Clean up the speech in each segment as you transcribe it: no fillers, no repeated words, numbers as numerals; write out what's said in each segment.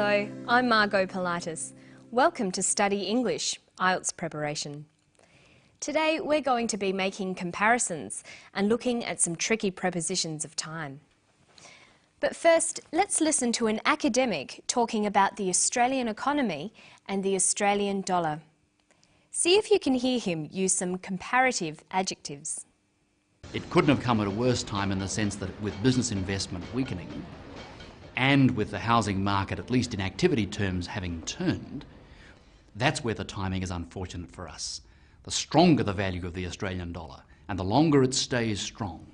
Hello, I'm Margot Pilatus. Welcome to Study English, IELTS preparation. Today we're going to be making comparisons and looking at some tricky prepositions of time. But first, let's listen to an academic talking about the Australian economy and the Australian dollar. See if you can hear him use some comparative adjectives. It couldn't have come at a worse time in the sense that with business investment weakening and with the housing market, at least in activity terms, having turned, that's where the timing is unfortunate for us. The stronger the value of the Australian dollar and the longer it stays strong,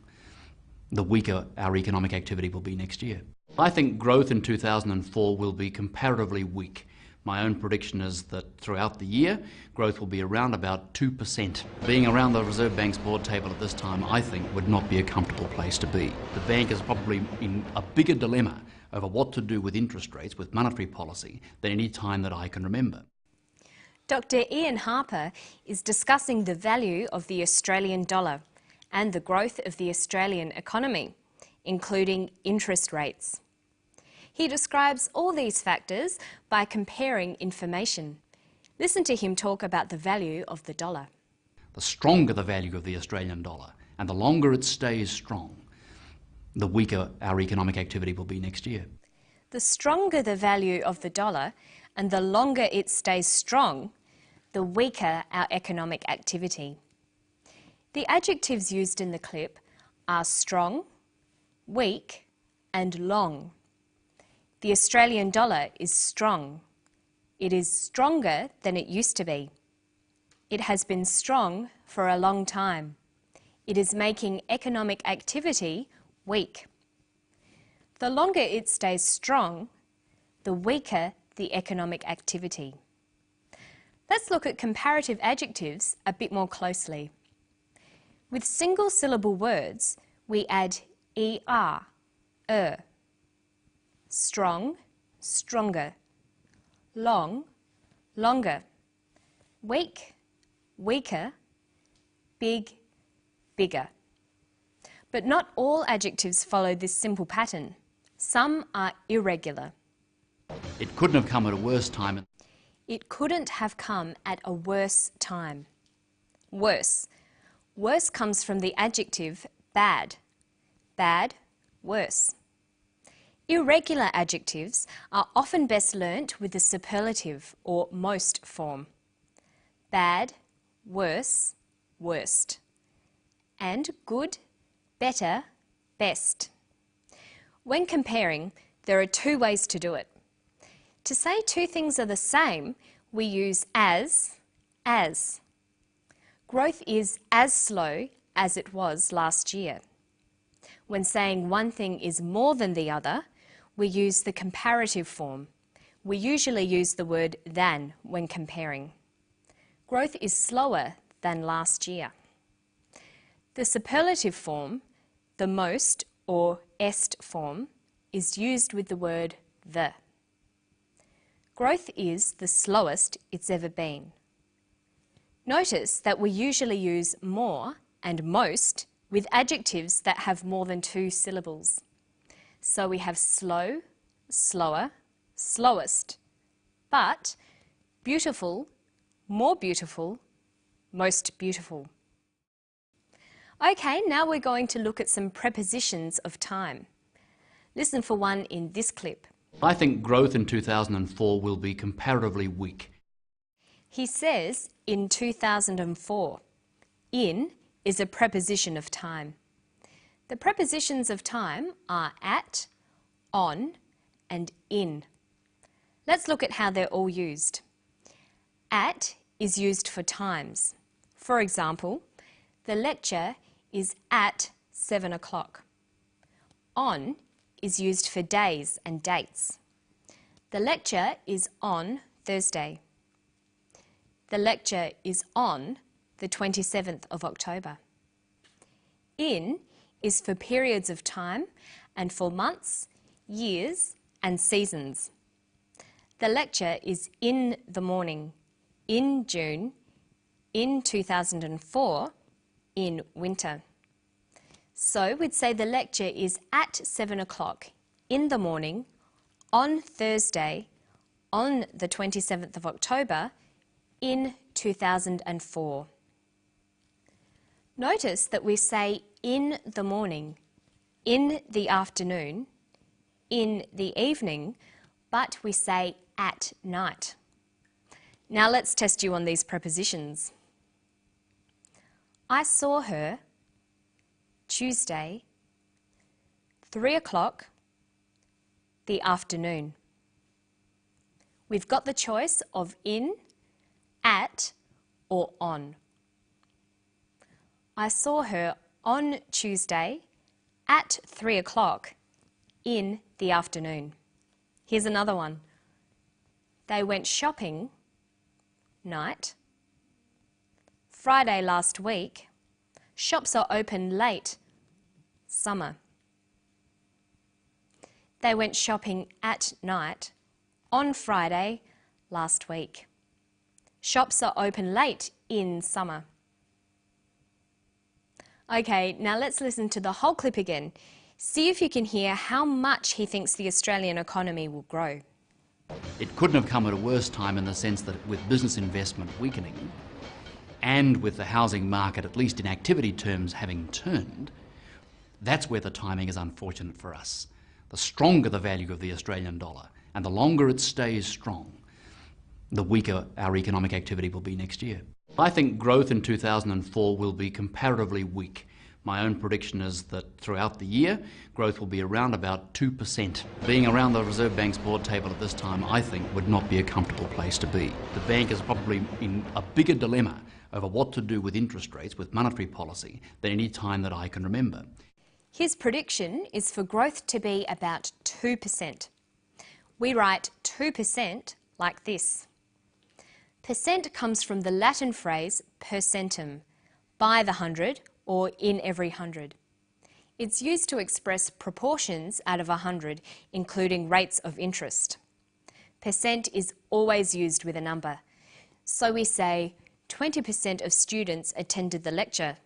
the weaker our economic activity will be next year. I think growth in 2004 will be comparatively weak. My own prediction is that throughout the year, growth will be around about 2%. Being around the Reserve Bank's board table at this time, I think, would not be a comfortable place to be. The bank is probably in a bigger dilemma over what to do with interest rates, with monetary policy, than any time that I can remember. Dr. Ian Harper is discussing the value of the Australian dollar and the growth of the Australian economy, including interest rates. He describes all these factors by comparing information. Listen to him talk about the value of the dollar. The stronger the value of the Australian dollar and the longer it stays strong, the weaker our economic activity will be next year. The stronger the value of the dollar and the longer it stays strong, the weaker our economic activity. The adjectives used in the clip are strong, weak, and long. The Australian dollar is strong. It is stronger than it used to be. It has been strong for a long time. It is making economic activity weak. The longer it stays strong, the weaker the economic activity. Let's look at comparative adjectives a bit more closely. With single-syllable words, we add er. Strong, stronger. Long, longer. Weak, weaker. Big, bigger. But not all adjectives follow this simple pattern. Some are irregular. It couldn't have come at a worse time. It couldn't have come at a worse time. Worse. Worse comes from the adjective bad. Bad, worse. Irregular adjectives are often best learnt with the superlative or most form. Bad, worse, worst. And good, better, best. When comparing, there are two ways to do it. To say two things are the same, we use as. Growth is as slow as it was last year. When saying one thing is more than the other, we use the comparative form. We usually use the word than when comparing. Growth is slower than last year. The superlative form, the most or est form, is used with the word the. Growth is the slowest it's ever been. Notice that we usually use more and most with adjectives that have more than two syllables. So we have slow, slower, slowest, but beautiful, more beautiful, most beautiful. Okay, now we're going to look at some prepositions of time. Listen for one in this clip. I think growth in 2004 will be comparatively weak. He says in 2004. In is a preposition of time. The prepositions of time are at, on, and in. Let's look at how they're all used. At is used for times. For example, the lecture is at 7 o'clock. On is used for days and dates. The lecture is on Thursday. The lecture is on the 27th of October. In is for periods of time and for months, years and seasons. The lecture is in the morning, in June, in 2004, in winter. So we'd say the lecture is at 7 o'clock in the morning, on Thursday, on the 27th of October in 2004. Notice that we say in the morning, in the afternoon, in the evening, but we say at night. Now let's test you on these prepositions. I saw her Tuesday, 3 o'clock, the afternoon. We've got the choice of in, at, or on. I saw her on Tuesday at 3 o'clock in the afternoon. Here's another one. They went shopping night. Friday last week. Shops are open late. Summer. They went shopping at night on Friday last week. Shops are open late in summer. Okay, now let's listen to the whole clip again. See if you can hear how much he thinks the Australian economy will grow. It couldn't have come at a worse time in the sense that with business investment weakening and with the housing market, at least in activity terms, having turned, that's where the timing is unfortunate for us. The stronger the value of the Australian dollar and the longer it stays strong, the weaker our economic activity will be next year. I think growth in 2004 will be comparatively weak. My own prediction is that throughout the year, growth will be around about 2%. Being around the Reserve Bank's board table at this time, I think, would not be a comfortable place to be. The bank is probably in a bigger dilemma over what to do with interest rates, with monetary policy, than any time that I can remember. His prediction is for growth to be about 2%. We write 2% like this. Percent comes from the Latin phrase per centum, by the 100 or in every 100. It's used to express proportions out of 100, including rates of interest. Percent is always used with a number. So we say 20% of students attended the lecture.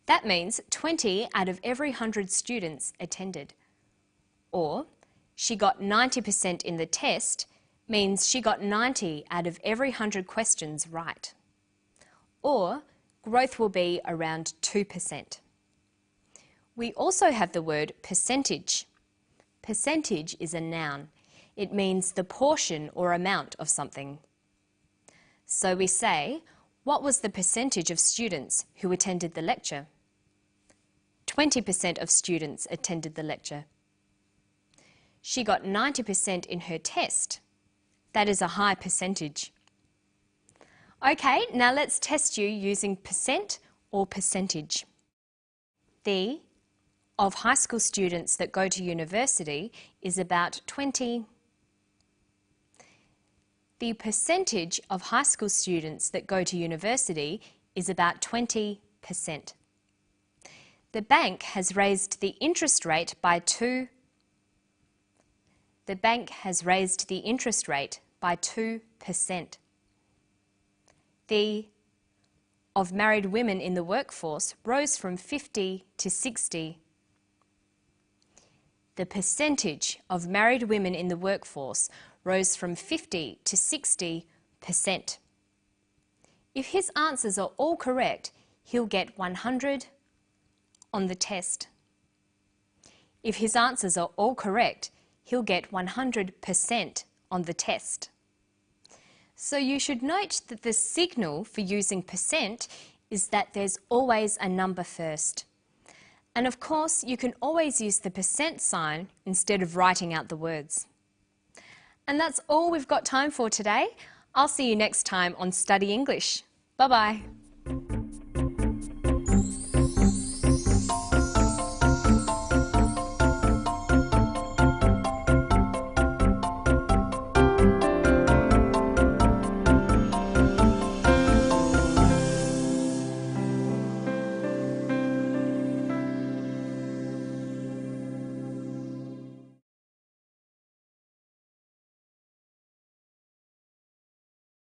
That means 20 out of every 100 students attended. Or she got 90% in the test means she got 90 out of every 100 questions right. Or growth will be around 2%. We also have the word percentage. Percentage is a noun. It means the portion or amount of something. So we say, what was the percentage of students who attended the lecture? 20% of students attended the lecture. She got 90% in her test. That is a high percentage. Okay, now let's test you using percent or percentage. The of high school students that go to university is about 20. The percentage of high school students that go to university is about 20%. The bank has raised the interest rate by 2%. The bank has raised the interest rate by 2%. The of married women in the workforce rose from 50 to 60. The percentage of married women in the workforce rose from 50 to 60%. If his answers are all correct, he'll get 100 on the test. If his answers are all correct, he'll get 100% on the test. So you should note that the signal for using percent is that there's always a number first. And of course, you can always use the percent sign instead of writing out the words. And that's all we've got time for today. I'll see you next time on Study English. Bye-bye.